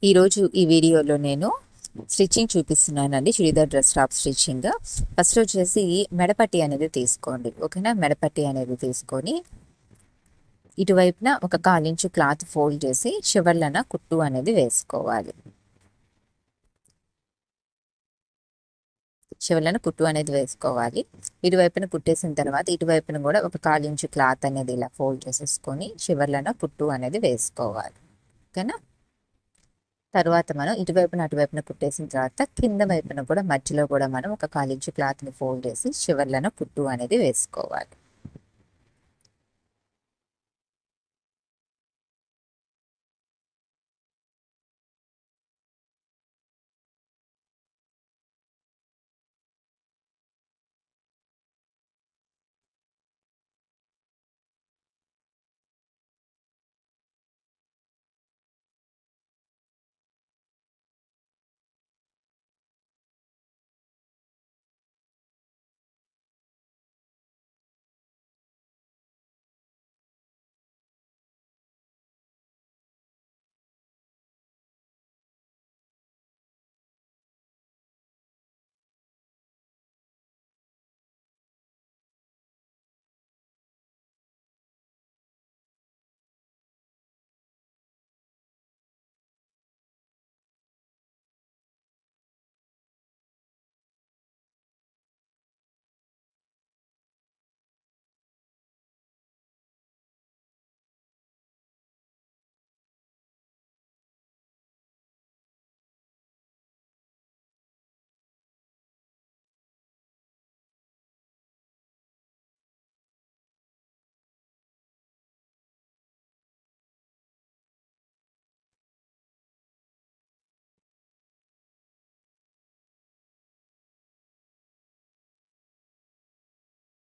ఈరోజు ఈ వీడియోలో నేను స్టిచ్చింగ్ చూపిస్తున్నానండి. Churidar dress top stitching. First వచ్చేసి మెడపట్టి అనేది తీసుకోండి. ఓకేనా? మెడపట్టి అనేది తీసుకొని ఇటువైపున ఒక 1/4 ఇంచు క్లాత్ ఫోల్డ్ చేసి చివర్లన కుట్టు అనేది వేసుకోవాలి. చివర్లన కుట్టు అనేది వేసుకోవాలి. ఇటువైపున కుట్టేసిన తర్వాత ఇటువైపున కూడా ఒక 1/4 ఇంచు క్లాత్ అనేది ఇలా ఫోల్డ్ చేసేసుకొని చివర్లన కుట్టు అనేది వేసుకోవాలి. ఓకేనా? తర్వాత మనం ఇటువైపున అటువైపున కుట్టేసిన తర్వాత కింద వైపున కూడా మధ్యలో కూడా మనం ఒక 1/4 ఇంచు క్లాత్ని ఫోల్డ్ చేసి చివర్లను కుట్టు అనేది వేసుకోవాలి.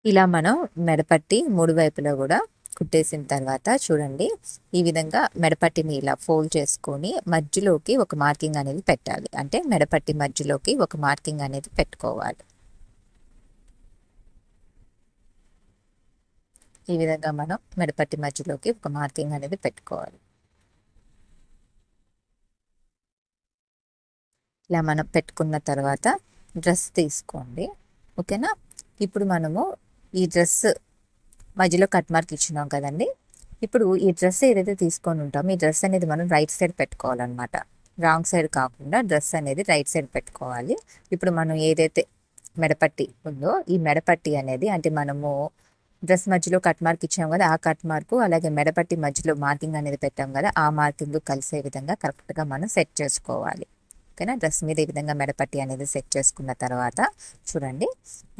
ఇలా మనం మెడపట్టి 3 వైపులా కూడా కుట్టేసిన తర్వాత చూడండి, ఈ విధంగా మెడపట్టిని ఇలా ఫోల్డ్ చేసుకొని మధ్యలోకి ఒక మార్కింగ్ అనేది పెట్టాలి. అంటే మెడపట్టి మధ్యలోకి ఒక మార్కింగ్ అనేది పెట్టుకోవాలి. ఈ విధంగా మనం మెడపట్టి మధ్యలోకి ఒక మార్కింగ్ అనేది పెట్టుకోవాలి. ఇలా మనం పెట్టుకున్న తర్వాత డ్రెస్ తీసుకోండి. ఓకేనా? ఇప్పుడు మనము ఈ డ్రెస్ మధ్యలో కట్ మార్క్ ఇచ్చినాం కదండి. ఇప్పుడు ఈ డ్రెస్ ఏదైతే తీసుకొని ఉంటామో ఈ డ్రెస్ అనేది మనం రైట్ సైడ్ పెట్టుకోవాలన్నమాట. రాంగ్ సైడ్ కాకుండా డ్రెస్ అనేది రైట్ సైడ్ పెట్టుకోవాలి. ఇప్పుడు మనం ఏదైతే మెడపట్టి ఉందో ఈ మెడపట్టి అనేది అంటే మనము డ్రెస్ మధ్యలో కట్ మార్క్ ఇచ్చాం కదా, ఆ కట్ మార్కు అలాగే మెడపట్టి మధ్యలో మార్కింగ్ అనేది పెట్టాం కదా, ఆ మార్కింగ్ కలిసే విధంగా కరెక్ట్గా మనం సెట్ చేసుకోవాలి. ఓకేనా? డ్రెస్ మీద ఈ విధంగా మెడపట్టి అనేది సెట్ చేసుకున్న తర్వాత చూడండి,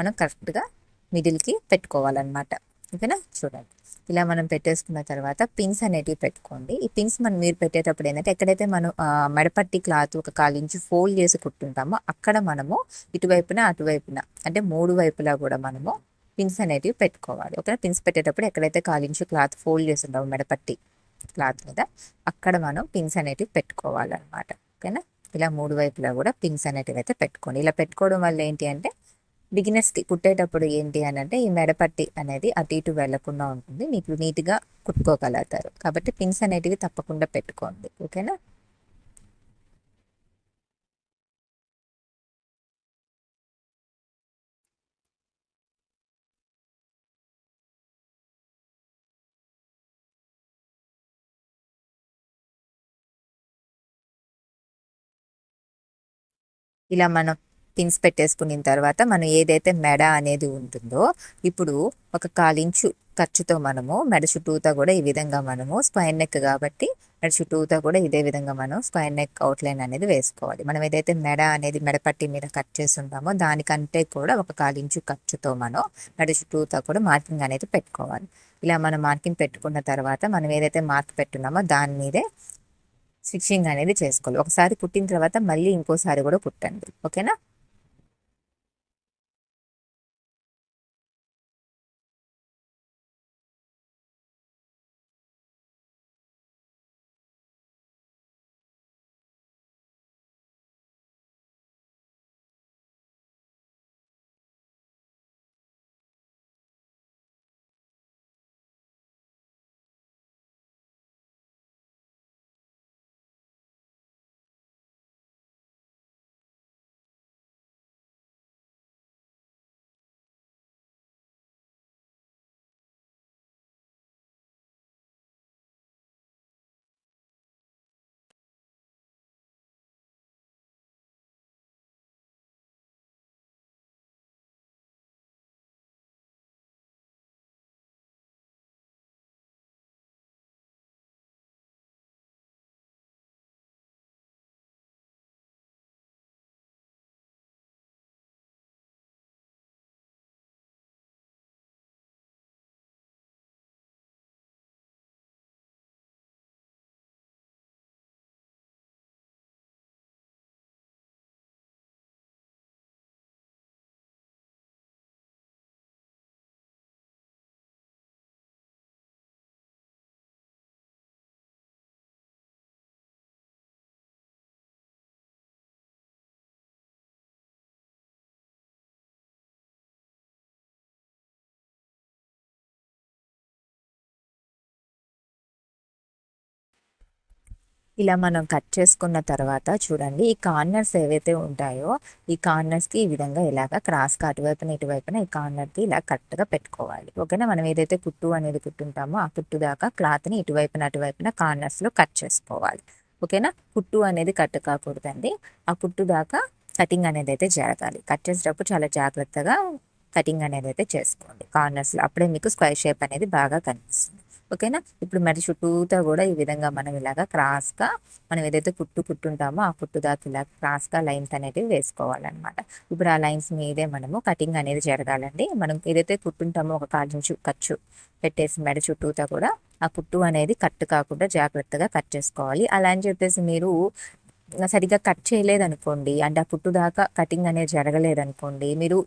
మనం కరెక్ట్గా మిడిల్కి పెట్టుకోవాలన్నమాట. ఓకేనా? చూడండి, ఇలా మనం పెట్టేసుకున్న తర్వాత పిన్స్ అనేటివి పెట్టుకోండి. ఈ పిన్స్ మీరు పెట్టేటప్పుడు ఏంటంటే ఎక్కడైతే మనం మెడపట్టి క్లాత్ ఒక 1/4 ఇంచు ఫోల్డ్ చేసి కుట్టుంటామో అక్కడ మనము ఇటువైపున అటువైపున అంటే 3 వైపులా కూడా మనము పిన్స్ అనేటివి పెట్టుకోవాలి. ఓకేనా? పిన్స్ పెట్టేటప్పుడు ఎక్కడైతే 1/4 ఇంచు క్లాత్ ఫోల్డ్ చేసి ఉంటామో మెడపట్టి క్లాత్ మీద అక్కడ మనం పిన్స్ అనేటివి పెట్టుకోవాలన్నమాట. ఓకేనా? ఇలా 3 వైపులా కూడా పిన్స్ అనేటివి అయితే పెట్టుకోండి. ఇలా పెట్టుకోవడం వల్ల ఏంటి అంటే బిగినర్స్కి కుట్టేటప్పుడు ఏంటి అని అంటే ఈ మెడపట్టి అనేది అటు ఇటు వెళ్లకుండా ఉంటుంది, మీకు నీట్గా కుట్టుకోగలుగుతారు. కాబట్టి పిన్స్ అనేటివి తప్పకుండా పెట్టుకోండి. ఓకేనా? ఇలా మనం పిన్స్ పెట్టేసుకున్న తర్వాత మనం ఏదైతే మెడ అనేది ఉంటుందో ఇప్పుడు ఒక 1/4 ఇంచు ఖర్చుతో మనము మెడ చుట్టూతా కూడా ఈ విధంగా మనము స్క్వేర్ నెక్ కాబట్టి మెడ చుట్టూతా కూడా ఇదే విధంగా మనం స్క్వేర్ నెక్ అవుట్లైన్ అనేది వేసుకోవాలి. మనం ఏదైతే మెడ అనేది మెడపట్టి మీద కట్ చేసి ఉంటామో దానికంటే కూడా ఒక 1/4 ఇంచు ఖర్చుతో మనం మెడ చుట్టూతా కూడా మార్కింగ్ అనేది పెట్టుకోవాలి. ఇలా మనం మార్కింగ్ పెట్టుకున్న తర్వాత మనం ఏదైతే మార్క్ పెట్టున్నామో దాని మీదే స్టిచ్చింగ్ అనేది చేసుకోవాలి. ఒకసారి కుట్టిన తర్వాత మళ్ళీ ఇంకోసారి కూడా కుట్టండి. ఓకేనా? ఇలా మనం కట్ చేసుకున్న తర్వాత చూడండి, ఈ కార్నర్స్ ఏవైతే ఉంటాయో ఈ కార్నర్స్కి ఈ విధంగా ఇలాగ క్రాస్గా అటువైపున ఇటువైపున ఈ కార్నర్కి ఇలా కరెక్ట్గా పెట్టుకోవాలి. ఓకేనా, మనం ఏదైతే కుట్టు అనేది కుట్టుంటామో ఆ కుట్టు దాకా క్లాత్ని ఇటువైపున అటువైపున కార్నర్స్లో కట్ చేసుకోవాలి. ఓకేనా, కుట్టు అనేది కట్ కాకూడదండి, ఆ కుట్టు దాకా కటింగ్ అనేది అయితే జరగాలి. కట్ చేసేటప్పుడు చాలా జాగ్రత్తగా కటింగ్ అనేది అయితే చేసుకోండి కార్నర్స్లో, అప్పుడే మీకు స్క్వేర్ షేప్ అనేది బాగా కనిపిస్తుంది. ఓకేనా, ఇప్పుడు మరి చుట్టూతో కూడా ఈ విధంగా మనం ఇలాగా క్రాస్గా మనం ఏదైతే కుట్టుంటామో ఆ కుట్టు దాకా ఇలా క్రాస్గా లైన్స్ అనేటివి వేసుకోవాలన్నమాట. ఇప్పుడు ఆ లైన్స్ మీదే మనము కటింగ్ అనేది జరగాలండి. మనం ఏదైతే కుట్టుంటామో ఒక కాలు నుంచి ఖర్చు పెట్టేసి మెడ చుట్టూతో కూడా ఆ కుట్టు అనేది కట్ కాకుండా జాగ్రత్తగా కట్ చేసుకోవాలి. అలా అని చెప్పేసి మీరు సరిగ్గా కట్ చేయలేదనుకోండి, అంటే ఆ కుట్టు దాకా కటింగ్ అనేది జరగలేదనుకోండి, మీరు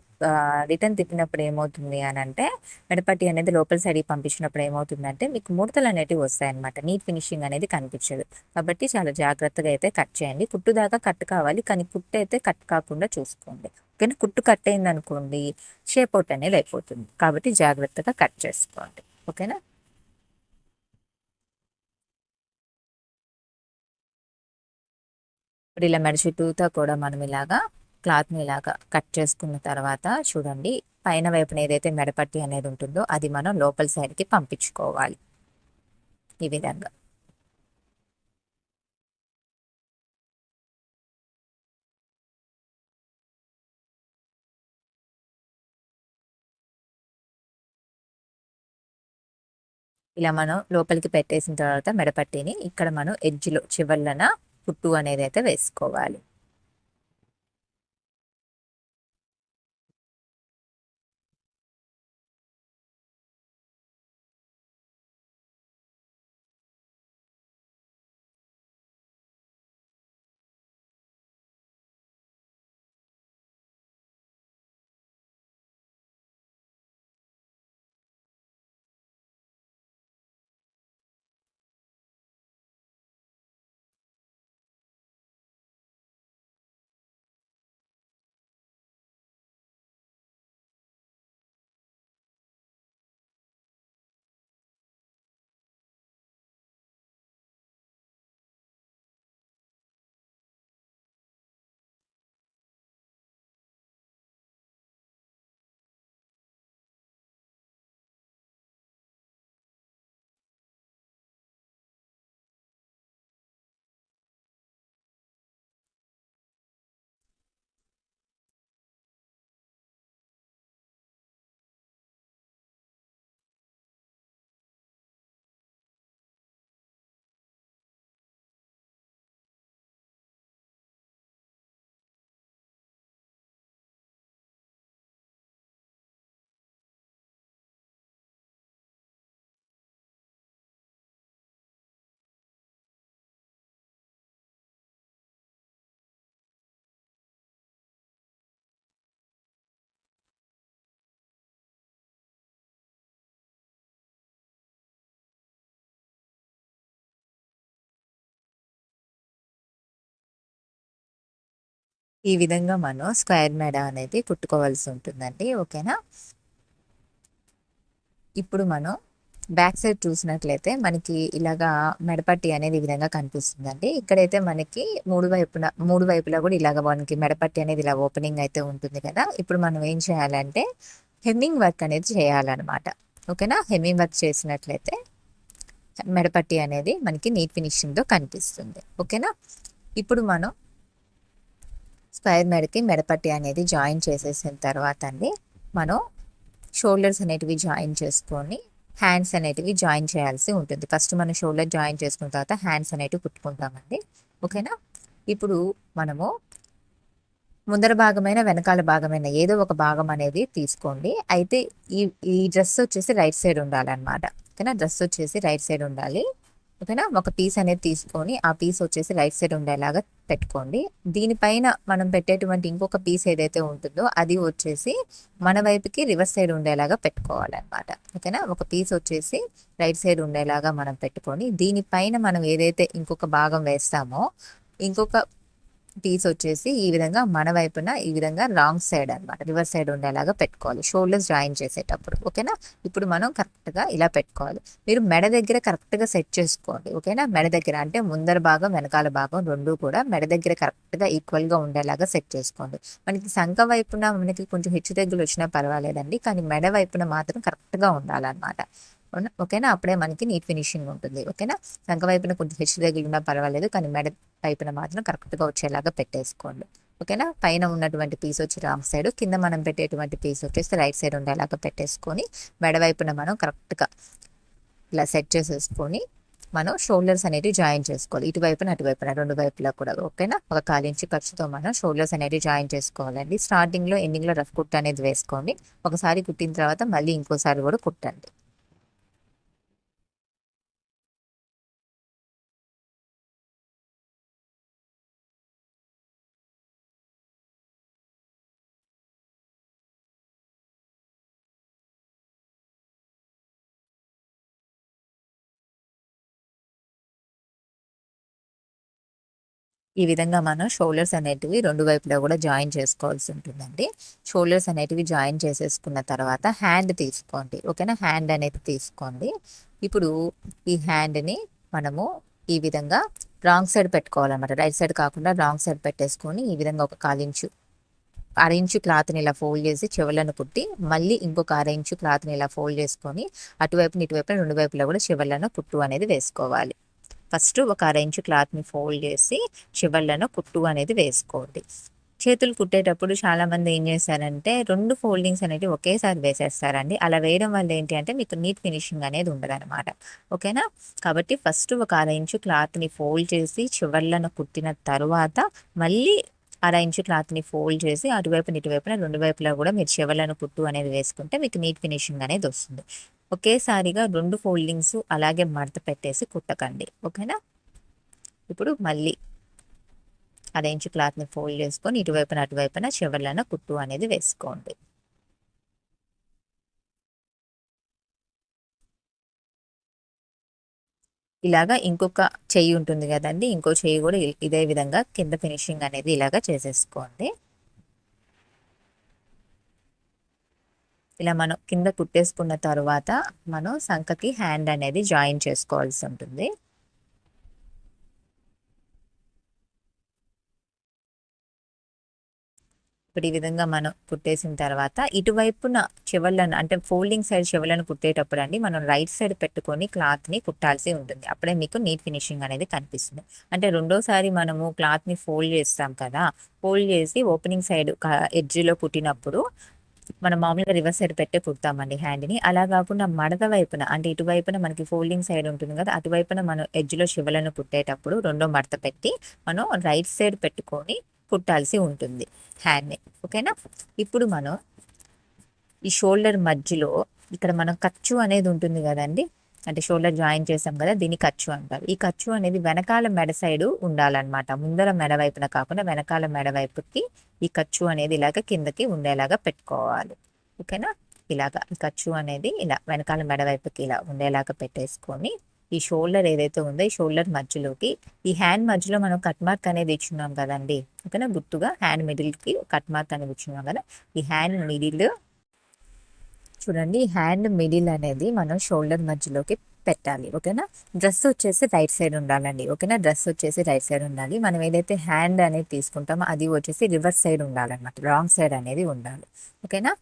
రిటర్న్ తిప్పినప్పుడు ఏమవుతుంది అని అంటే మెడపట్టి అనేది లోపల సైడ్కి పంపించినప్పుడు ఏమవుతుందంటే మీకు ముడతలు అనేటివి వస్తాయన్నమాట, నీట్ ఫినిషింగ్ అనేది కనిపించదు. కాబట్టి చాలా జాగ్రత్తగా అయితే కట్ చేయండి. కుట్టు దాకా కట్ కావాలి, కానీ కుట్టు అయితే కట్ కాకుండా చూసుకోండి. ఓకేనా, కుట్టు కట్ అయింది అనుకోండి షేప్ అవుట్ అనేది అయిపోతుంది, కాబట్టి జాగ్రత్తగా కట్ చేసుకోండి. ఓకేనా, ఇప్పుడు ఇలా మెడ చుట్టూతో కూడా మనం ఇలాగా క్లాత్ని ఇలాగా కట్ చేసుకున్న తర్వాత చూడండి, పైన వైపున ఏదైతే మెడపట్టి అనేది ఉంటుందో అది మనం లోపల సైడ్కి పంపించుకోవాలి ఈ విధంగా. ఇలా మనం లోపలికి పెట్టేసిన తర్వాత మెడపట్టిని ఇక్కడ మనం ఎడ్జ్లో చివర్లన కుట్టు అనేది అయితే వేసుకోవాలి. ఈ విధంగా మనం స్క్వేర్ మెడ అనేది కుట్టుకోవాల్సి ఉంటుందండి. ఓకేనా, ఇప్పుడు మనం బ్యాక్ సైడ్ చూసినట్లయితే మనకి ఇలాగా మెడపట్టి అనేది ఈ విధంగా కనిపిస్తుందండి. ఇక్కడైతే మనకి మూడు వైపులా కూడా ఇలాగ మనకి మెడపట్టి అనేది ఇలా ఓపెనింగ్ అయితే ఉంటుంది కదా. ఇప్పుడు మనం ఏం చేయాలంటే హెమ్మింగ్ వర్క్ అనేది చేయాలన్నమాట. ఓకేనా, హెమ్మింగ్ వర్క్ చేసినట్లయితే మెడపట్టి అనేది మనకి నీట్ ఫినిషింగ్తో కనిపిస్తుంది. ఓకేనా, ఇప్పుడు మనం స్క్వేర్ మెడకి మెడపట్టి అనేది జాయిన్ చేసేసిన తర్వాత అండి మనం షోల్డర్స్ అనేటివి జాయిన్ చేసుకొని హ్యాండ్స్ అనేటివి జాయిన్ చేయాల్సి ఉంటుంది. ఫస్ట్ మనం షోల్డర్ జాయిన్ చేసుకున్న తర్వాత హ్యాండ్స్ అనేటివి కుట్టుకుంటామండి. ఓకేనా, ఇప్పుడు మనము ముందర భాగమైన వెనకాల భాగమైన ఏదో ఒక భాగం అనేది తీసుకోండి. అయితే ఈ ఈ డ్రెస్ వచ్చేసి రైట్ సైడ్ ఉండాలన్నమాట. ఓకేనా, డ్రెస్ వచ్చేసి రైట్ సైడ్ ఉండాలి. ఓకేనా, ఒక పీస్ అనేది తీసుకొని ఆ పీస్ వచ్చేసి రైట్ సైడ్ ఉండేలాగా పెట్టుకోండి. దీనిపైన మనం పెట్టేటువంటి ఇంకొక పీస్ ఏదైతే ఉంటుందో అది వచ్చేసి మన వైపుకి రివర్స్ సైడ్ ఉండేలాగా పెట్టుకోవాలన్నమాట. ఓకేనా, ఒక పీస్ వచ్చేసి రైట్ సైడ్ ఉండేలాగా మనం పెట్టుకొని దీనిపైన మనం ఏదైతే ఇంకొక భాగం వేస్తామో ఇంకొక పీస్ వచ్చేసి ఈ విధంగా మన వైపున ఈ విధంగా రాంగ్ సైడ్ అనమాట, రివర్స్ సైడ్ ఉండేలాగా పెట్టుకోవాలి షోల్డర్స్ జాయిన్ చేసేటప్పుడు. ఓకేనా, ఇప్పుడు మనం కరెక్ట్గా ఇలా పెట్టుకోవాలి. మీరు మెడ దగ్గర కరెక్ట్గా సెట్ చేసుకోండి. ఓకేనా, మెడ దగ్గర అంటే ముందర భాగం వెనకాల భాగం రెండు కూడా మెడ దగ్గర కరెక్ట్గా ఈక్వల్గా ఉండేలాగా సెట్ చేసుకోండి. మనకి సంఖ వైపున మనకి కొంచెం హెచ్చు తగ్గులు వచ్చినా పర్వాలేదండి, కానీ మెడ వైపున మాత్రం కరెక్ట్గా ఉండాలన్నమాట. ఓకేనా, అప్పుడే మనకి నీట్ ఫినిషింగ్ ఉంటుంది. ఓకేనా, సంఖ వైపున కొంచెం హెచ్చు తగిలినా పర్వాలేదు, కానీ మెడ వైపున మాత్రం కరెక్ట్గా వచ్చేలాగా పెట్టేసుకోండి. ఓకేనా, పైన ఉన్నటువంటి పీస్ వచ్చి రాంగ్ సైడ్, కింద మనం పెట్టేటువంటి పీస్ వచ్చేసి రైట్ సైడ్ ఉండేలాగా పెట్టేసుకొని మెడ వైపున మనం కరెక్ట్గా ఇలా సెట్ చేసేసుకొని మనం షోల్డర్స్ అనేవి జాయిన్ చేసుకోవాలి. ఇటువైపున అటువైపున రెండు వైపులా కూడా. ఓకేనా, ఒక 1/4 ఇంచు ఖర్చుతో మనం షోల్డర్స్ అనేవి జాయిన్ చేసుకోవాలండి. స్టార్టింగ్లో ఎండింగ్లో రఫ్ కుట్ అనేది వేసుకోండి. ఒకసారి కుట్టిన తర్వాత మళ్ళీ ఇంకోసారి కూడా కుట్టండి. ఈ విధంగా మనం షోల్డర్స్ అనేటివి రెండు వైపులా కూడా జాయిన్ చేసుకోవాల్సి ఉంటుందండి. షోల్డర్స్ అనేటివి జాయిన్ చేసేసుకున్న తర్వాత హ్యాండ్ తీసుకోండి. ఓకేనా, హ్యాండ్ అనేది తీసుకోండి. ఇప్పుడు ఈ హ్యాండ్ని మనము ఈ విధంగా రాంగ్ సైడ్ పెట్టుకోవాలన్నమాట. రైట్ సైడ్ కాకుండా రాంగ్ సైడ్ పెట్టేసుకొని ఈ విధంగా ఒక 1/4 ఇంచు 1/2 ఇంచు క్లాత్ని ఇలా ఫోల్డ్ చేసి చివర్లను కుట్టి, మళ్ళీ ఇంకొక 1/2 ఇంచు క్లాత్ని ఇలా ఫోల్డ్ చేసుకొని అటువైపున ఇటువైపున రెండు వైపులా కూడా చివర్లను కుట్టు అనేది వేసుకోవాలి. ఫస్ట్ ఒక 1/2 ఇంచు క్లాత్ని ఫోల్డ్ చేసి చివర్లను కుట్టు అనేది వేసుకోండి. చేతులు కుట్టేటప్పుడు చాలామంది ఏం చేస్తారంటే రెండు ఫోల్డింగ్స్ అనేవి ఒకేసారి వేసేస్తారండి. అలా వేయడం వల్ల ఏంటి అంటే మీకు నీట్ ఫినిషింగ్ అనేది ఉండదన్నమాట. ఓకేనా, కాబట్టి ఫస్ట్ ఒక 1/2 ఇంచు క్లాత్ని ఫోల్డ్ చేసి చివర్లను కుట్టిన తర్వాత మళ్ళీ 1/2 ఇంచు క్లాత్ని ఫోల్డ్ చేసి అటువైపున ఇటువైపున రెండు వైపులా కూడా మీరు చివర్లను కుట్టు అనేది వేసుకుంటే మీకు నీట్ ఫినిషింగ్ అనేది వస్తుంది. ఒకేసారిగా రెండు ఫోల్డింగ్స్ అలాగే మడత పెట్టేసి కుట్టకండి. ఓకేనా, ఇప్పుడు మళ్ళీ 1/2 ఇంచు క్లాత్ని ఫోల్డ్ చేసుకొని ఇటువైపున అటువైపున చివర్లను కుట్టు అనేది వేసుకోండి. ఇలాగా ఇంకొక చెయ్యి ఉంటుంది కదండి, ఇంకో చెయ్యి కూడా ఇదే విధంగా కింద ఫినిషింగ్ అనేది ఇలాగా చేసేసుకోండి. ఇలా మనం కింద కుట్టేసుకున్న తర్వాత మనం సంఖకి హ్యాండ్ అనేది జాయిన్ చేసుకోవాల్సి ఉంటుంది. ఇప్పుడు ఈ విధంగా మనం కుట్టేసిన తర్వాత ఇటువైపున చివర్లను అంటే ఫోల్డింగ్ సైడ్ చివర్లను కుట్టేటప్పుడు అండి మనం రైట్ సైడ్ పెట్టుకొని క్లాత్ని కుట్టాల్సి ఉంటుంది. అప్పుడే మీకు నీట్ ఫినిషింగ్ అనేది కనిపిస్తుంది. అంటే రెండోసారి మనము క్లాత్ని ఫోల్డ్ చేస్తాం కదా, ఫోల్డ్ చేసి ఓపెనింగ్ సైడ్ ఎడ్జ్లో కుట్టినప్పుడు మనం మామూలుగా రివర్స్ సైడ్ పెట్టే కుడతామండి హ్యాండ్ని. అలా కాకుండా మడత వైపున అంటే ఇటువైపున మనకి ఫోల్డింగ్ సైడ్ ఉంటుంది కదా, అటువైపున మనం ఎడ్జ్లో చివర్లను కుట్టేటప్పుడు రెండో మడత పెట్టి మనం రైట్ సైడ్ పెట్టుకొని కుట్టాల్సి ఉంటుంది హ్యాండ్ని. ఓకేనా, ఇప్పుడు మనం ఈ షోల్డర్ మధ్యలో ఇక్కడ మనం ఖర్చు అనేది ఉంటుంది కదండి, అంటే షోల్డర్ జాయిన్ చేసాం కదా, దీన్ని ఖర్చు అంటారు. ఈ ఖర్చు అనేది వెనకాల మెడ సైడు ఉండాలన్నమాట. ముందర మెడ వైపున కాకుండా వెనకాల మెడ వైపుకి ఈ ఖర్చు అనేది ఇలాగ కిందకి ఉండేలాగా పెట్టుకోవాలి. ఓకేనా, ఇలాగా ఈ ఖర్చు అనేది ఇలా వెనకాల మెడ వైపుకి ఇలా ఉండేలాగా పెట్టేసుకొని ఈ షోల్డర్ ఏదైతే ఉందో ఈ షోల్డర్ మధ్యలోకి ఈ హ్యాండ్ మధ్యలో మనం కట్ మార్క్ అనేది ఇచ్చున్నాం కదండి. ఓకేనా, గుర్తుగా హ్యాండ్ మిడిల్కి కట్ మార్క్ అనేది ఇచ్చున్నాం కదా, ఈ హ్యాండ్ మిడిల్ చూడండి, హ్యాండ్ మిడిల్ అనేది మనం షోల్డర్ మధ్యలోకి పెట్టాలి. ఓకేనా, డ్రెస్ వచ్చేసి రైట్ సైడ్ ఉండాలండి. ఓకేనా, డ్రెస్ వచ్చేసి రైట్ సైడ్ ఉండాలి. మనం ఏదైతే హ్యాండ్ అనేది తీసుకుంటామో అది వచ్చేసి రివర్స్ సైడ్ ఉండాలన్నమాట, రాంగ్ సైడ్ అనేది ఉండాలి. ఓకేనా,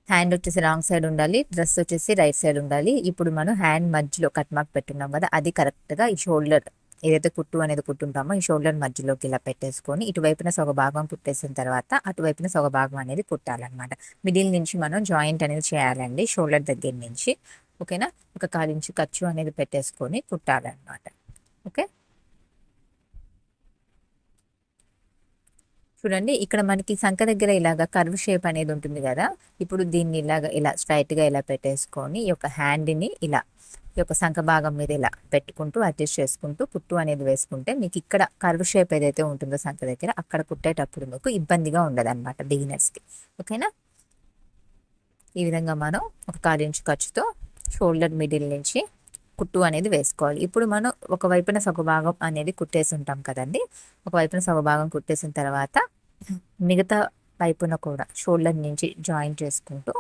హ్యాండ్ వచ్చేసి రాంగ్ సైడ్ ఉండాలి, డ్రెస్ వచ్చేసి రైట్ సైడ్ ఉండాలి. ఇప్పుడు మనం హ్యాండ్ మధ్యలో కట్ మార్క్ పెట్టున్నాం కదా, అది కరెక్ట్గా ఈ షోల్డర్ ఏదైతే కుట్టు అనేది కుట్టుంటామో ఈ షోల్డర్ మధ్యలోకి ఇలా పెట్టేసుకొని ఇటువైపున సగ భాగం కుట్టేసిన తర్వాత అటువైపున సగ భాగం అనేది కుట్టాలన్నమాట. మిడిల్ నుంచి మనం జాయింట్ అనేది చేయాలండి షోల్డర్ దగ్గర నుంచి. ఓకేనా, ఒక 1/4 ఇంచు ఖర్చు అనేది పెట్టేసుకొని కుట్టాలన్నమాట. ఓకే, చూడండి ఇక్కడ మనకి సంఖ దగ్గర ఇలాగా కర్వ్ షేప్ అనేది ఉంటుంది కదా, ఇప్పుడు దీన్ని ఇలాగ ఇలా స్ట్రైట్గా ఇలా పెట్టేసుకొని ఈ యొక్క హ్యాండ్ని ఇలా ఈ యొక్క సంఖ భాగం మీద ఇలా పెట్టుకుంటూ అడ్జస్ట్ చేసుకుంటూ కుట్టు అనేది వేసుకుంటే మీకు ఇక్కడ కర్వ్ షేప్ ఏదైతే ఉంటుందో సంఖ దగ్గర అక్కడ కుట్టేటప్పుడు మీకు ఇబ్బందిగా ఉండదు అనమాట బిగినర్స్కి. ఓకేనా, ఈ విధంగా మనం ఒక 1/4 ఇంచు ఖర్చుతో షోల్డర్ మిడిల్ నుంచి కుట్టు అనేది వేసుకోవాలి. ఇప్పుడు మనం ఒకవైపున సగభాగం అనేది కుట్టేసి ఉంటాం కదండి. ఒకవైపున సగభాగం కుట్టేసిన తర్వాత మిగతా వైపున కూడా షోల్డర్ నుంచి జాయిన్ చేసుకుంటూ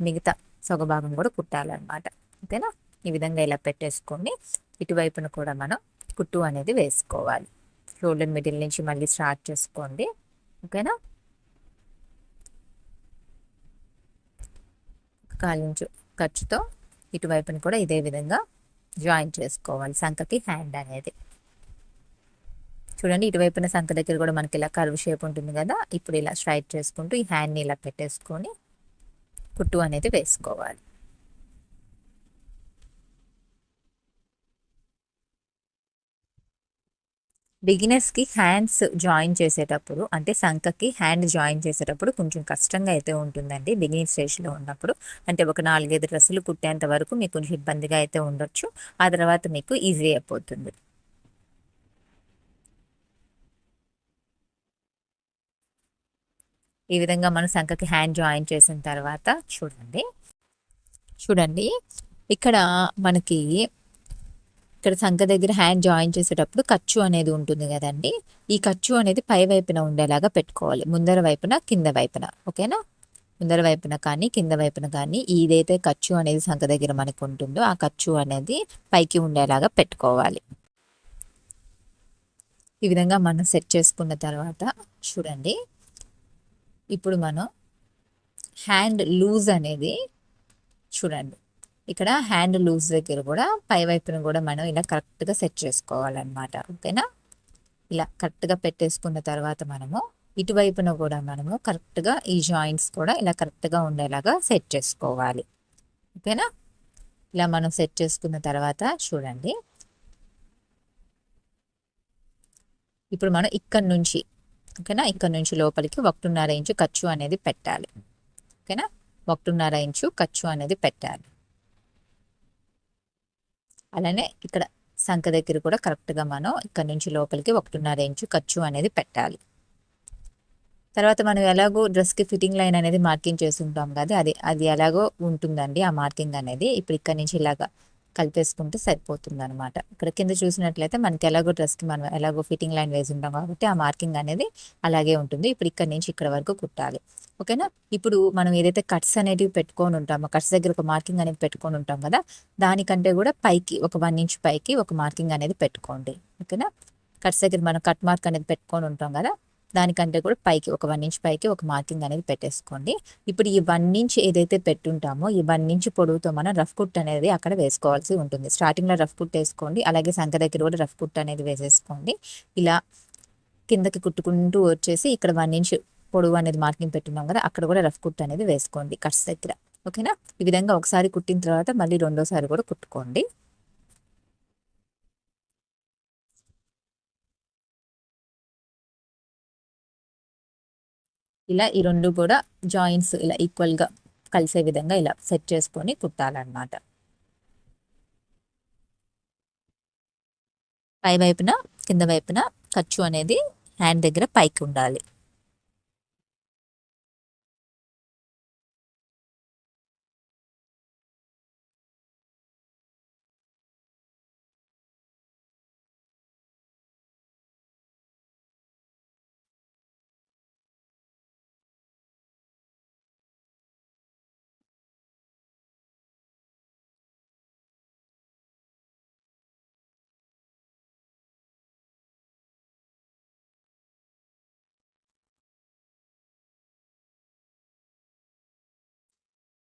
మిగతా సగభాగం కూడా కుట్టాలన్నమాట. ఓకేనా? ఈ విధంగా ఇలా పెట్టేసుకొని ఇటువైపున కూడా మనం కుట్టు అనేది వేసుకోవాలి. షోల్డర్ మిడిల్ నుంచి మళ్ళీ స్టార్ట్ చేసుకోండి. ఓకేనా? కాలించు ఖర్చుతో ఇటువైపున కూడా ఇదే విధంగా జాయిన్ చేసుకోవాలి సంఖకి హ్యాండ్ అనేది. చూడండి, ఇటువైపున సంఖ దగ్గర కూడా మనకి ఇలా కర్వ్ షేప్ ఉంటుంది కదా. ఇప్పుడు ఇలా స్ట్రైట్ చేసుకుంటూ ఈ హ్యాండ్ని ఇలా పెట్టేసుకొని కుట్టు అనేది వేసుకోవాలి. బిగినర్స్కి హ్యాండ్స్ జాయిన్ చేసేటప్పుడు అంటే సంఖకి హ్యాండ్ జాయిన్ చేసేటప్పుడు కొంచెం కష్టంగా అయితే ఉంటుందండి. బిగినింగ్ స్టేజ్లో ఉన్నప్పుడు అంటే ఒక 4-5 డ్రెస్సులు కుట్టేంత వరకు మీకు కొంచెం ఇబ్బందిగా అయితే ఉండొచ్చు. ఆ తర్వాత మీకు ఈజీ అయిపోతుంది. ఈ విధంగా మనం సంఖకి హ్యాండ్ జాయిన్ చేసిన తర్వాత చూడండి ఇక్కడ మనకి ఇక్కడ సంఖ దగ్గర హ్యాండ్ జాయిన్ చేసేటప్పుడు ఖర్చు అనేది ఉంటుంది కదండి. ఈ ఖర్చు అనేది పై వైపున ఉండేలాగా పెట్టుకోవాలి, ముందర వైపున కింద వైపున. ఓకేనా? ముందర వైపున కానీ కింద వైపున కానీ ఏదైతే ఖర్చు అనేది సంఖ దగ్గర మనకు ఉంటుందో ఆ ఖర్చు అనేది పైకి ఉండేలాగా పెట్టుకోవాలి. ఈ విధంగా మనం సెట్ చేసుకున్న తర్వాత చూడండి, ఇప్పుడు మనం హ్యాండ్ లూజ్ అనేది చూడండి, ఇక్కడ హ్యాండ్ లూజ్ దగ్గర కూడా పై వైపున కూడా మనం ఇలా కరెక్ట్గా సెట్ చేసుకోవాలన్నమాట. ఓకేనా? ఇలా కరెక్ట్గా పెట్టేసుకున్న తర్వాత మనము ఇటువైపున కూడా మనము కరెక్ట్గా ఈ జాయింట్స్ కూడా ఇలా కరెక్ట్గా ఉండేలాగా సెట్ చేసుకోవాలి. ఓకేనా? ఇలా మనం సెట్ చేసుకున్న తర్వాత చూడండి, ఇప్పుడు మనం ఇక్కడ నుంచి ఓకేనా, ఇక్కడ నుంచి లోపలికి 1.5 ఇంచు ఖర్చు అనేది పెట్టాలి. ఓకేనా? 1.5 ఇంచు ఖర్చు అనేది పెట్టాలి. అలానే ఇక్కడ సంఖ దగ్గర కూడా కరెక్ట్గా మనం ఇక్కడ నుంచి లోపలికి 1.5 ఇంచు ఖర్చు అనేది పెట్టాలి. తర్వాత మనం ఎలాగో డ్రెస్కి ఫిట్టింగ్ లైన్ అనేది మార్కింగ్ చేస్తుంటాం కదా, అది ఎలాగో ఉంటుందండి ఆ మార్కింగ్ అనేది. ఇప్పుడు ఇక్కడ నుంచి ఇలాగా కలిపేసుకుంటే సరిపోతుంది అనమాట. ఇక్కడ కింద చూసినట్లయితే మనకి ఎలాగో డ్రెస్కి మనం ఎలాగో ఫిట్టింగ్ లైన్ వేసి ఉంటాం కాబట్టి ఆ మార్కింగ్ అనేది అలాగే ఉంటుంది. ఇప్పుడు ఇక్కడ నుంచి ఇక్కడ వరకు కుట్టాలి. ఓకేనా? ఇప్పుడు మనం ఏదైతే కట్స్ అనేవి పెట్టుకొని ఉంటామో, కట్స్ దగ్గర ఒక మార్కింగ్ అనేది పెట్టుకొని ఉంటాం కదా, దానికంటే కూడా పైకి ఒక 1 ఇంచ్ పైకి ఒక మార్కింగ్ అనేది పెట్టుకోండి. ఓకేనా? కట్స్ దగ్గర మనం కట్ మార్క్ అనేది పెట్టుకొని ఉంటాం కదా, దానికంటే కూడా పైకి ఒక 1 ఇంచ్ పైకి ఒక మార్కింగ్ అనేది పెట్టేసుకోండి. ఇప్పుడు ఈ 1 ఇంచ్ ఏదైతే పెట్టుంటామో ఈ 1 ఇంచ్ పొడవుతో మనం రఫ్ కుట్ అనేది అక్కడ వేసుకోవాల్సి ఉంటుంది. స్టార్టింగ్లో రఫ్ కుట్ వేసుకోండి, అలాగే సంఖ దగ్గర కూడా రఫ్ కుట్ అనేది వేసేసుకోండి. ఇలా కిందకి కుట్టుకుంటూ వచ్చేసి ఇక్కడ 1 ఇంచ్ పొడవు అనేది మార్కింగ్ పెట్టున్నాం కదా, అక్కడ కూడా రఫ్ కుట్ అనేది వేసుకోండి కట్స్ దగ్గర. ఓకేనా? ఈ విధంగా ఒకసారి కుట్టిన తర్వాత మళ్ళీ రెండోసారి కూడా కుట్టుకోండి. ఇలా ఈ రెండు కూడా జాయింట్స్ ఇలా ఈక్వల్గా కలిసే విధంగా ఇలా సెట్ చేసుకొని కుట్టాలన్నమాట. పై వైపున కింద వైపున ఖర్చు అనేది హ్యాండ్ దగ్గర పైకి ఉండాలి.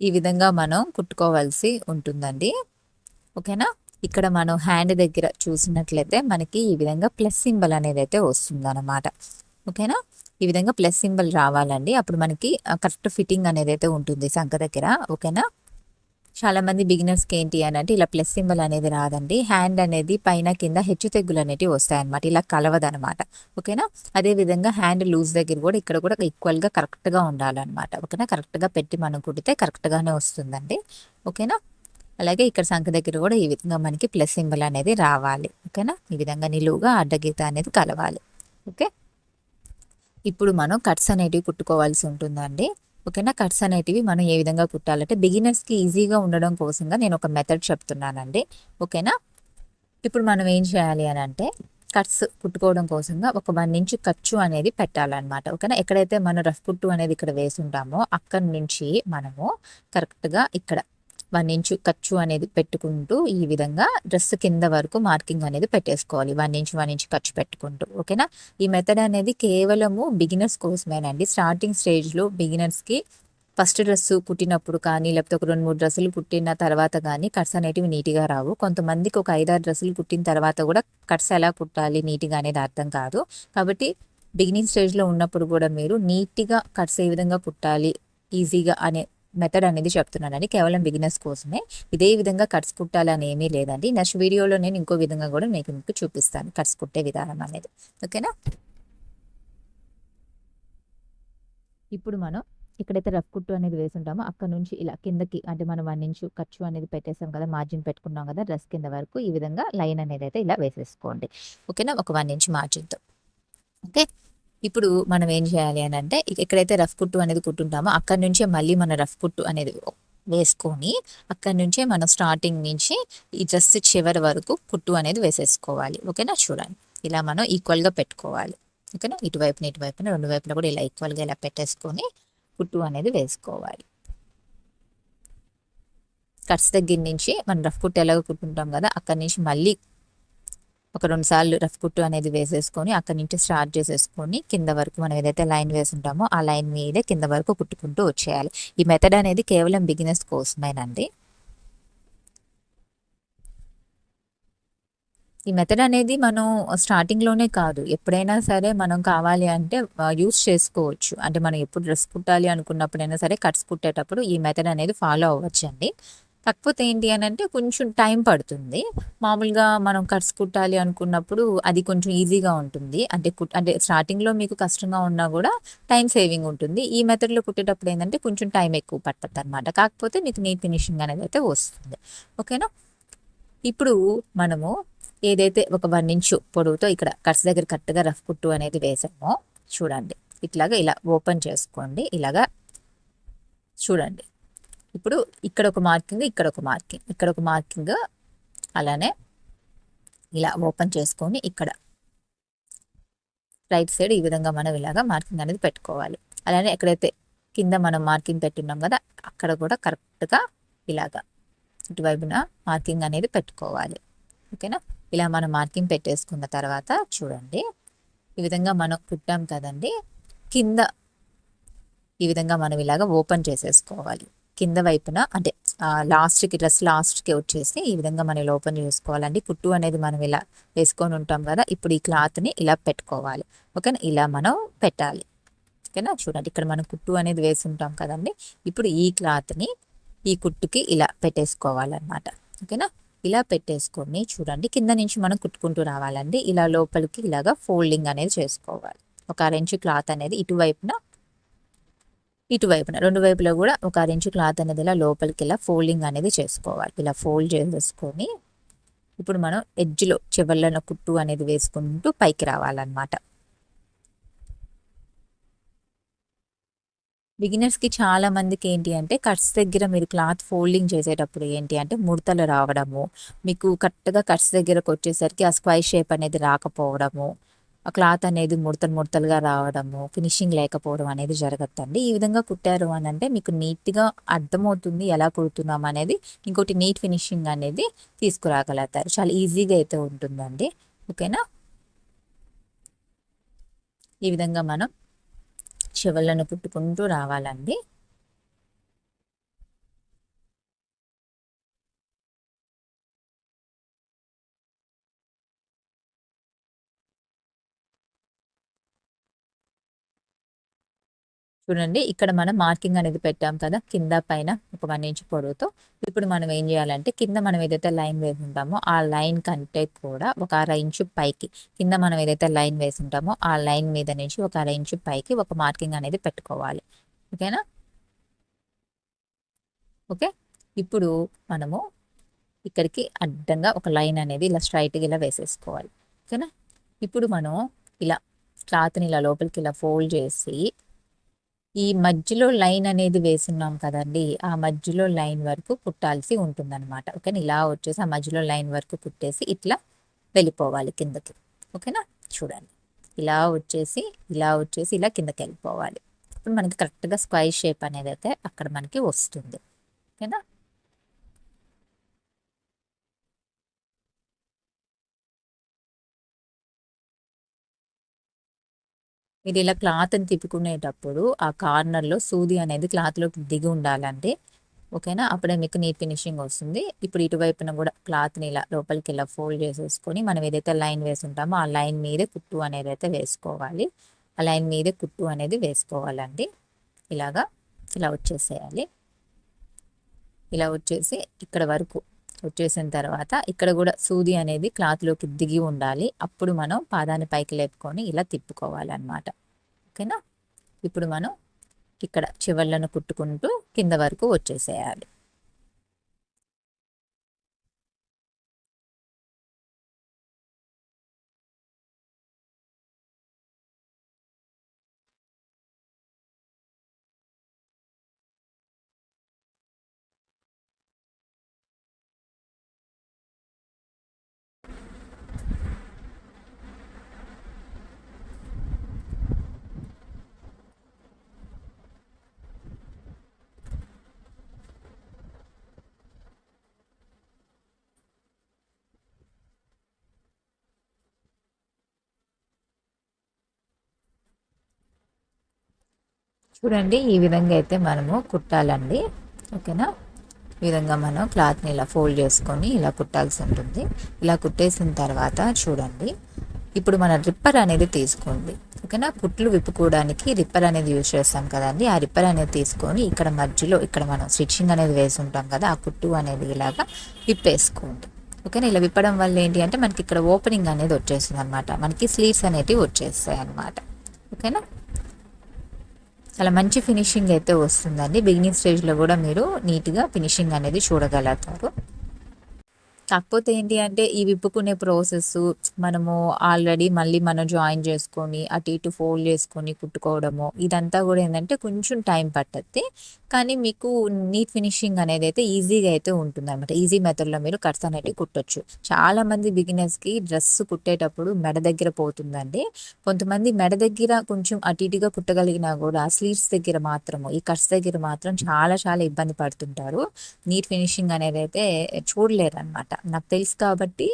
ఈ విధంగా మనం కుట్టుకోవాల్సి ఉంటుందండి. ఓకేనా? ఇక్కడ మనం హ్యాండ్ దగ్గర చూసినట్లయితే మనకి ఈ విధంగా ప్లస్ సింబల్ అనేది అయితే వస్తుంది అనమాట. ఓకేనా? ఈ విధంగా ప్లస్ సింబల్ రావాలండి, అప్పుడు మనకి కరెక్ట్ ఫిట్టింగ్ అనేది అయితే ఉంటుంది సంఖ దగ్గర. ఓకేనా? చాలామంది బిగినర్స్కి ఏంటి అని అంటే ఇలా ప్లస్ సింబల్ అనేది రాదండి, హ్యాండ్ అనేది పైన కింద హెచ్చు తెగ్గులు అనేవి వస్తాయన్నమాట, ఇలా కలవదనమాట. ఓకేనా? అదేవిధంగా హ్యాండ్ లూజ్ దగ్గర కూడా ఇక్కడ కూడా ఈక్వల్గా కరెక్ట్గా ఉండాలన్నమాట. ఓకేనా? కరెక్ట్గా పెట్టి మనం కుడితే కరెక్ట్గానే వస్తుందండి. ఓకేనా? అలాగే ఇక్కడ సంఖ దగ్గర కూడా ఈ విధంగా మనకి ప్లస్ సింబల్ అనేది రావాలి. ఓకేనా? ఈ విధంగా నిలువుగా అడ్డగీత అనేది కలవాలి. ఓకే, ఇప్పుడు మనం కట్స్ అనేటివి కుట్టుకోవాల్సి ఉంటుందండి. ఓకేనా. కట్స్ అనేటివి మనం ఏ విధంగా కుట్టాలంటే బిగినర్స్కి ఈజీగా ఉండడం కోసంగా నేను ఒక మెథడ్ చెప్తున్నానండి. ఓకేనా. ఇప్పుడు మనం ఏం చేయాలి అని అంటే కట్స్ కుట్టుకోవడం కోసంగా ఒక 1 ఇంచ్ ఖర్చు అనేది పెట్టాలన్నమాట. ఓకేనా. ఎక్కడైతే మనం రఫ్ కుట్టు అనేది ఇక్కడ వేసుంటామో అక్కడి నుంచి మనము కరెక్ట్గా ఇక్కడ 1 ఇంచ్ ఖర్చు అనేది పెట్టుకుంటూ ఈ విధంగా డ్రెస్ కింద వరకు మార్కింగ్ అనేది పెట్టేసుకోవాలి. 1 ఇంచ్ ఖర్చు పెట్టుకుంటూ. ఓకేనా. ఈ మెథడ్ అనేది కేవలము బిగినర్స్ కోసమేనండి. స్టార్టింగ్ స్టేజ్లో బిగినర్స్కి ఫస్ట్ డ్రెస్ కుట్టినప్పుడు కానీ లేకపోతే ఒక 2, 3 డ్రెస్సులు కుట్టిన తర్వాత కానీ కట్స్ అనేటివి నీట్గా రావు. కొంతమందికి ఒక 5, 6 డ్రెస్సులు కుట్టిన తర్వాత కూడా కట్స్ ఎలా కుట్టాలి నీట్గా అనేది అర్థం కాదు. కాబట్టి బిగినింగ్ స్టేజ్లో ఉన్నప్పుడు కూడా మీరు నీట్గా కట్స్ ఏ విధంగా కుట్టాలి ఈజీగా అనే మెథడ్ అనేది చెప్తున్నానండి. కేవలం బిగినర్స్ కోసమే. ఇదే విధంగా కట్స్ కుట్టాలి అని ఏమీ లేదండి. నెక్స్ట్ వీడియోలో నేను ఇంకో విధంగా కూడా మీకు చూపిస్తాను కట్స్ కుట్టే విధానం అనేది. ఓకేనా. ఇప్పుడు మనం ఎక్కడైతే రఫ్ కుట్టు అనేది వేసుంటామో అక్కడ నుంచి ఇలా కిందకి అంటే మనం 1 ఇంచ్ ఖర్చు అనేది పెట్టేసాం కదా, మార్జిన్ పెట్టుకున్నాం కదా డ్రెస్ కింద వరకు, ఈ విధంగా లైన్ అనేది అయితే ఇలా వేసేసుకోండి. ఓకేనా. ఒక 1 ఇంచ్ మార్జిన్తో. ఓకే. ఇప్పుడు మనం ఏం చేయాలి అని అంటే ఎక్కడైతే రఫ్ కుట్టు అనేది కుట్టుంటామో అక్కడ నుంచే మళ్ళీ మన రఫ్ కుట్టు అనేది వేసుకొని అక్కడ నుంచే మనం స్టార్టింగ్ నుంచి ఈ డ్రెస్ చివరి వరకు కుట్టు అనేది వేసేసుకోవాలి. ఓకేనా. చూడండి ఇలా మనం ఈక్వల్గా పెట్టుకోవాలి. ఓకేనా. ఇటువైపున 2 వైపులా కూడా ఇలా ఈక్వల్గా ఇలా పెట్టేసుకొని కుట్టు అనేది వేసుకోవాలి. కట్స్ దగ్గర నుంచి మనం రఫ్ కుట్టు ఎలాగో కుట్టుంటాం కదా అక్కడి నుంచి మళ్ళీ ఒక 2 సార్లు రఫ్ కుట్టు అనేది వేసేసుకొని అక్కడి నుంచి స్టార్ట్ చేసేసుకొని కింద వరకు మనం ఏదైతే లైన్ వేసుంటామో ఆ లైన్ మీదే కింద వరకు కుట్టుకుంటూ వచ్చేయాలి. ఈ మెథడ్ అనేది కేవలం బిగినర్స్ కోసమేనండి. ఈ మెథడ్ అనేది మనం స్టార్టింగ్లోనే కాదు ఎప్పుడైనా సరే మనం కావాలి అంటే యూస్ చేసుకోవచ్చు. అంటే మనం ఎప్పుడు డ్రెస్ కుట్టాలి అనుకున్నప్పుడైనా సరే కట్స్ కుట్టేటప్పుడు ఈ మెథడ్ అనేది ఫాలో అవ్వచ్చండి. కాకపోతే ఏంటి అని అంటే కొంచెం టైం పడుతుంది. మామూలుగా మనం కట్స్ కుట్టాలి అనుకున్నప్పుడు అది కొంచెం ఈజీగా ఉంటుంది. అంటే స్టార్టింగ్లో మీకు కష్టంగా ఉన్నా కూడా టైం సేవింగ్ ఉంటుంది. ఈ మెథడ్లో కుట్టేటప్పుడు ఏంటంటే కొంచెం టైం ఎక్కువ పడుతుంది అనమాట. కాకపోతే మీకు నీట్ ఫినిషింగ్ అనేది అయితే వస్తుంది. ఓకేనా. ఇప్పుడు మనము ఏదైతే ఒక 1 ఇంచు పొడవుతో ఇక్కడ కట్స్ దగ్గర కరెక్ట్గా రఫ్ కుట్టు అనేది వేసామో చూడండి ఇట్లాగా ఇలా ఓపెన్ చేసుకోండి. ఇలాగా చూడండి. ఇప్పుడు ఇక్కడ ఒక మార్కింగ్, ఇక్కడ ఒక మార్కింగ్ అలానే ఇలా ఓపెన్ చేసుకొని ఇక్కడ రైట్ సైడ్ ఈ విధంగా మనం ఇలాగా మార్కింగ్ అనేది పెట్టుకోవాలి. అలానే ఎక్కడైతే కింద మనం మార్కింగ్ పెట్టున్నాం కదా అక్కడ కూడా కరెక్ట్గా ఇలాగా ఇటువైపున మార్కింగ్ అనేది పెట్టుకోవాలి. ఓకేనా. ఇలా మనం మార్కింగ్ పెట్టేసుకున్న తర్వాత చూడండి ఈ విధంగా మనం కుట్టాం కదండి కింద ఈ విధంగా మనం ఇలాగ ఓపెన్ చేసేసుకోవాలి. కింద వైపున అంటే డ్రెస్ లాస్ట్కి వచ్చేసి ఈ విధంగా మనం ఇలా ఓపెన్ చేసుకోవాలండి. కుట్టు అనేది మనం ఇలా వేసుకొని ఉంటాం కదా ఇప్పుడు ఈ క్లాత్ని ఇలా పెట్టుకోవాలి. ఓకేనా. ఇలా మనం పెట్టాలి. ఓకేనా. చూడండి ఇక్కడ మనం కుట్టు అనేది వేసి ఉంటాం కదండి ఇప్పుడు ఈ క్లాత్ని ఈ కుట్టుకి ఇలా పెట్టేసుకోవాలన్నమాట. ఓకేనా. ఇలా పెట్టేసుకొని చూడండి కింద నుంచి మనం కుట్టుకుంటూ రావాలండి. ఇలా లోపలికి ఇలాగా ఫోల్డింగ్ అనేది చేసుకోవాలి. ఒక 1 ఇంచ్ క్లాత్ అనేది ఇటువైపున 2 వైపులా కూడా ఒక 1 ఇంచ్ క్లాత్ అనేది ఇలా లోపలికి ఇలా ఫోల్డింగ్ అనేది చేసుకోవాలి. ఇలా ఫోల్డ్ చేసేసుకొని ఇప్పుడు మనం ఎడ్జ్లో చివర్లను కుట్టు అనేది వేసుకుంటూ పైకి రావాలన్నమాట. బిగినర్స్కి చాలా మందికి ఏంటి అంటే కట్స్ దగ్గర మీరు క్లాత్ ఫోల్డింగ్ చేసేటప్పుడు ఏంటి అంటే ముడతలు రావడము, మీకు కరెక్ట్గా కట్స్ దగ్గరకు వచ్చేసరికి ఆ స్క్వైర్ షేప్ అనేది రాకపోవడము, ఆ క్లాత్ అనేది ముడతలుగా రావడము, ఫినిషింగ్ లేకపోవడం అనేది జరగద్దండి. ఈ విధంగా కుట్టారు అని అంటే మీకు నీట్గా అర్థమవుతుంది ఎలా కుడుతున్నాం అనేది. ఇంకోటి నీట్ ఫినిషింగ్ అనేది తీసుకురాగలుగుతారు. చాలా ఈజీగా అయితే ఉంటుందండి. ఓకేనా. ఈ విధంగా మనం చివర్లను కుట్టుకుంటూ రావాలండి. చూడండి ఇక్కడ మనం మార్కింగ్ అనేది పెట్టాం కదా కింద పైన ఒక 1 ఇంచ్ పొడవుతో. ఇప్పుడు మనం ఏం చేయాలంటే కింద మనం ఏదైతే లైన్ వేసుంటామో ఆ లైన్ కంటే కూడా ఒక 1/2 ఇంచు పైకి కింద మనం ఏదైతే లైన్ వేసుంటామో ఆ లైన్ మీద నుంచి ఒక 1/2 ఇంచు పైకి ఒక మార్కింగ్ అనేది పెట్టుకోవాలి. ఓకేనా. ఓకే. ఇప్పుడు మనము ఇక్కడికి అడ్డంగా ఒక లైన్ అనేది ఇలా స్ట్రైట్గా ఇలా వేసేసుకోవాలి. ఓకేనా. ఇప్పుడు మనం ఇలా క్లాత్ని ఇలా లోపలికి ఇలా ఫోల్డ్ చేసి ఈ మధ్యలో లైన్ అనేది వేసున్నాం కదండి, ఆ మధ్యలో లైన్ వరకు కుట్టాల్సి ఉంటుందన్నమాట. ఓకేనా, ఇలా వచ్చేసి ఆ మధ్యలో లైన్ వరకు కుట్టేసి ఇట్లా వెళ్ళిపోవాలి కిందకి. ఓకేనా, చూడండి, ఇలా వచ్చేసి ఇలా కిందకి వెళ్ళిపోవాలి. ఇప్పుడు మనకి కరెక్ట్గా స్క్వైర్ షేప్ అనేది అయితే అక్కడ మనకి వస్తుంది. ఓకేనా, మీరు ఇలా క్లాత్ని తిప్పుకునేటప్పుడు ఆ కార్నర్లో సూది అనేది క్లాత్లోకి దిగి ఉండాలండి. ఓకేనా, అప్పుడే మీకు నీట్ ఫినిషింగ్ వస్తుంది. ఇప్పుడు ఇటువైపున కూడా క్లాత్ని ఇలా లోపలికి ఇలా ఫోల్డ్ చేసేసుకొని మనం ఏదైతే లైన్ వేసి ఉంటామో ఆ లైన్ మీదే కుట్టు అనేది అయితే వేసుకోవాలి. ఆ లైన్ మీదే కుట్టు అనేది వేసుకోవాలండి. ఇలాగా ఇలా వచ్చేసేయాలి. ఇలా వచ్చేసి ఇక్కడ వరకు వచ్చేసిన తర్వాత ఇక్కడ కూడా సూది అనేది క్లాత్లోకి దిగి ఉండాలి. అప్పుడు మనం పాదాన్ని పైకి లేపుకొని ఇలా తిప్పుకోవాలన్నమాట. ఓకేనా, ఇప్పుడు మనం ఇక్కడ చివర్లను కుట్టుకుంటూ కింద వరకు వచ్చేసేయాలి. చూడండి, ఈ విధంగా అయితే మనము కుట్టాలండి. ఓకేనా, ఈ విధంగా మనం క్లాత్ని ఇలా ఫోల్డ్ చేసుకొని ఇలా కుట్టాల్సి ఉంటుంది. ఇలా కుట్టేసిన తర్వాత చూడండి, ఇప్పుడు మన రిప్పర్ అనేది తీసుకోండి. ఓకేనా, కుట్లు విప్పుకోవడానికి రిప్పర్ అనేది యూజ్ చేస్తాం కదండి, ఆ రిప్పర్ అనేది తీసుకొని ఇక్కడ మధ్యలో ఇక్కడ మనం స్టిచ్చింగ్ అనేది వేసి ఉంటాం కదా, ఆ కుట్టు అనేది ఇలాగా విప్పేసుకోండి. ఓకేనా, ఇలా విప్పడం వల్ల ఏంటి అంటే మనకి ఇక్కడ ఓపెనింగ్ అనేది వచ్చేస్తుంది అనమాట, మనకి స్లీవ్స్ అనేటివి వచ్చేస్తాయి అనమాట. ఓకేనా, చాలా మంచి ఫినిషింగ్ అయితే వస్తుందండి. బిగినింగ్ స్టేజ్లో కూడా మీరు నీట్గా ఫినిషింగ్ అనేది చూడగలుగుతారు. కాకపోతే ఏంటి అంటే ఈ విప్పుకునే ప్రాసెస్ మనము ఆల్రెడీ మళ్ళీ మనం జాయిన్ చేసుకొని అటు ఇటు ఫోల్డ్ చేసుకొని కుట్టుకోవడము ఇదంతా కూడా ఏంటంటే కొంచెం టైం పట్టద్ది. కానీ మీకు నీట్ ఫినిషింగ్ అనేది అయితే ఈజీగా అయితే ఉంటుంది అనమాట. ఈజీ మెథడ్లో మీరు కట్స్ అనేవి కుట్టొచ్చు. చాలామంది బిగినర్స్కి డ్రెస్ కుట్టేటప్పుడు మెడ దగ్గర పోతుందండి. కొంతమంది మెడ దగ్గర కొంచెం అటు ఇటుగా కుట్టగలిగినా కూడా స్లీవ్స్ దగ్గర మాత్రము ఈ కట్స్ దగ్గర మాత్రం చాలా చాలా ఇబ్బంది పడుతుంటారు. నీట్ ఫినిషింగ్ అనేది అయితే చూడలేరు అనమాట. నాకు తెలుసు కాబట్టి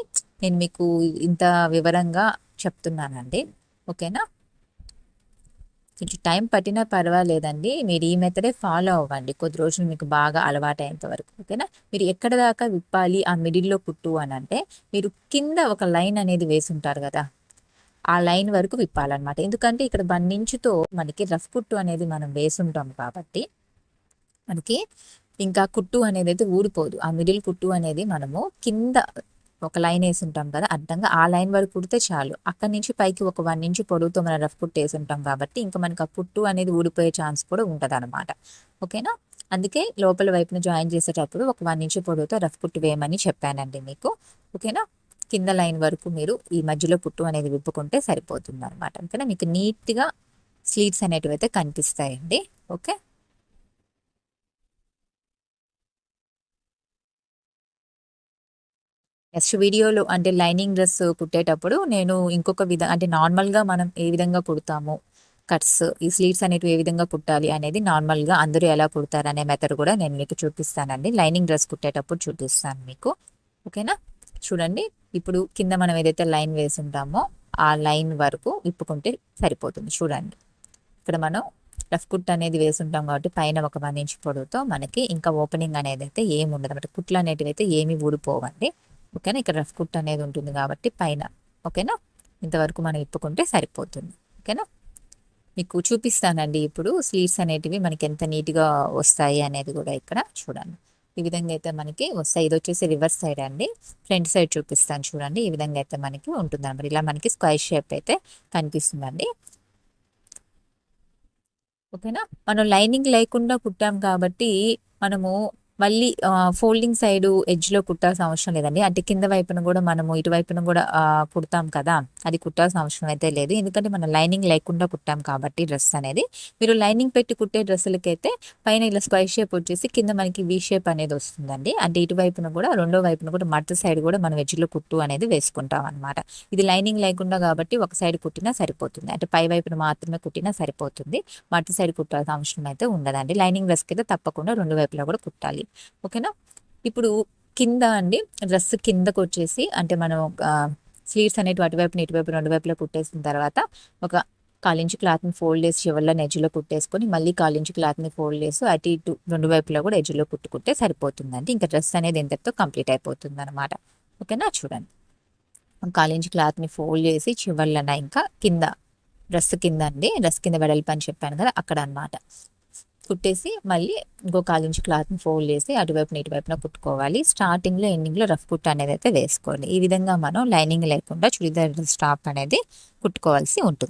నేను మీకు ఇంత వివరంగా చెప్తున్నానండి. ఓకేనా, కొంచెం టైం పట్టినా పర్వాలేదండి, మీరు ఈ మెథడే ఫాలో అవ్వండి కొద్ది రోజులు మీకు బాగా అలవాటు అయ్యేంత వరకు. ఓకేనా, మీరు ఎక్కడ దాకా విప్పాలి ఆ మిడిల్లో కుట్టు అని అంటే మీరు కింద ఒక లైన్ అనేది వేసి ఉంటారు కదా, ఆ లైన్ వరకు విప్పాలన్నమాట. ఎందుకంటే ఇక్కడ 1 ఇంచుతో మనకి రఫ్ కుట్టు అనేది మనం వేసుంటాం కాబట్టి మనకి ఇంకా కుట్టు అనేది అయితే ఊడిపోదు. ఆ మిడిల్ కుట్టు అనేది మనము కింద ఒక లైన్ వేసి ఉంటాం కదా అడ్డంగా, ఆ లైన్ వరకు కుడితే చాలు. అక్కడి నుంచి పైకి ఒక 1 ఇంచు పొడవుతో మనం రఫ్ కుట్టు వేసి ఉంటాం కాబట్టి ఇంకా మనకి ఆ కుట్టు అనేది ఊడిపోయే ఛాన్స్ కూడా ఉంటుంది అనమాట. ఓకేనా, అందుకే లోపల వైపున జాయిన్ చేసేటప్పుడు ఒక 1 ఇంచు పొడవుతో రఫ్ కుట్టు వేయమని చెప్పానండి మీకు. ఓకేనా, కింద లైన్ వరకు మీరు ఈ మధ్యలో కుట్టు అనేది విప్పుకుంటే సరిపోతుంది అనమాట. ఓకేనా, మీకు నీట్గా స్లీవ్స్ అనేటివి అయితే కనిపిస్తాయండి. ఓకే, నెక్స్ట్ వీడియోలో అంటే లైనింగ్ డ్రెస్ కుట్టేటప్పుడు నేను ఇంకొక అంటే నార్మల్గా మనం ఏ విధంగా కుడతాము కట్స్ ఈ స్లీవ్స్ అనేటివి ఏ విధంగా కుట్టాలి అనేది నార్మల్గా అందరూ ఎలా కుడతారు అనే మెథడ్ కూడా నేను మీకు చూపిస్తానండి. లైనింగ్ డ్రెస్ కుట్టేటప్పుడు చూపిస్తాను మీకు. ఓకేనా, చూడండి, ఇప్పుడు కింద మనం ఏదైతే లైన్ వేసి ఉంటామో ఆ లైన్ వరకు విప్పుకుంటే సరిపోతుంది. చూడండి, ఇక్కడ మనం రఫ్ కుట్ అనేది వేసి ఉంటాం కాబట్టి పైన ఒక 1 ఇంచ్ పొడవుతో మనకి ఇంకా ఓపెనింగ్ అనేది అయితే ఏమి ఉండదు అనమాట. కుట్లు అనేటివి అయితే ఏమి ఊడిపోవండి. ఓకేనా, ఇక్కడ రఫ్ కుట్ అనేది ఉంటుంది కాబట్టి పైన. ఓకేనా, ఇంతవరకు మనం ఇప్పుకుంటే సరిపోతుంది. ఓకేనా, మీకు చూపిస్తానండి ఇప్పుడు స్లీవ్స్ అనేటివి మనకి ఎంత నీట్గా వస్తాయి అనేది కూడా ఇక్కడ చూడండి. ఈ విధంగా అయితే మనకి వస్తాయి. ఇది వచ్చేసి రివర్స్ సైడ్ అండి, ఫ్రంట్ సైడ్ చూపిస్తాను చూడండి. ఈ విధంగా అయితే మనకి ఉంటుంది అనమాట. ఇలా మనకి స్క్వైర్ షేప్ అయితే కనిపిస్తుందండి. ఓకేనా, మనం లైనింగ్ లేకుండా కుట్టాం కాబట్టి మనము మళ్ళీ ఫోల్డింగ్ సైడ్ ఎడ్జ్లో కుట్టాల్సిన అవసరం లేదండి. అంటే కింద వైపున కూడా మనము ఇటువైపున కూడా కుడతాం కదా, అది కుట్టాల్సిన అవసరం అయితే లేదు. ఎందుకంటే మనం లైనింగ్ లేకుండా కుట్టాం కాబట్టి డ్రెస్ అనేది. మీరు లైనింగ్ పెట్టి కుట్టే డ్రెస్సులకైతే పైన ఇలా స్క్వైర్ షేప్ వచ్చేసి కింద మనకి వీ షేప్ అనేది వస్తుందండి. అంటే ఇటువైపున కూడా రెండో వైపున కూడా మడత సైడ్ కూడా మనం ఎడ్జ్లో కుట్టు అనేది వేసుకుంటాం అనమాట. ఇది లైనింగ్ లేకుండా కాబట్టి ఒక సైడ్ కుట్టినా సరిపోతుంది. అంటే పై వైపున మాత్రమే కుట్టినా సరిపోతుంది. మడత సైడ్ కుట్టాల్సిన అవసరం అయితే ఉండదండి. లైనింగ్ డ్రెస్కి అయితే తప్పకుండా రెండు వైపులా కూడా కుట్టాలి. ఓకేనా. ఇప్పుడు కింద అండి డ్రెస్ కిందకు వచ్చేసి అంటే మనం స్లీవ్స్ అనేవి అటువైపున ఇటువైపు రెండు వైపులా కుట్టేసిన తర్వాత ఒక 1/4 ఇంచు క్లాత్ని ఫోల్డ్ చేసి చివరిలో ఎడ్జ్లో కుట్టేసుకొని మళ్ళీ 1/4 ఇంచు క్లాత్ని ఫోల్డ్ చేసి అటు ఇటు రెండు వైపులా కూడా ఎడ్జ్లో కుట్టుకుంటే సరిపోతుందండి. ఇంకా డ్రెస్ అనేది ఇంతటితో కంప్లీట్ అయిపోతుంది అనమాట. ఓకేనా. చూడండి, 1/4 ఇంచు క్లాత్ని ఫోల్డ్ చేసి చివరిలోన ఇంకా కింద డ్రెస్ కింద అండి, డ్రెస్ కింద వెడల్పు అని చెప్పాను కదా అక్కడ అనమాట కుట్టేసి మళ్ళీ ఇంకో 1/4 ఇంచు క్లాత్ని ఫోల్డ్ చేసి అటువైపున ఇటువైపున కుట్టుకోవాలి. స్టార్టింగ్లో ఎండింగ్లో రఫ్ కుట్ అనేది అయితే వేసుకోవాలి. ఈ విధంగా మనం లైనింగ్ లేకుండా చుడిదార్ టాప్ అనేది కుట్టుకోవాల్సి ఉంటుంది.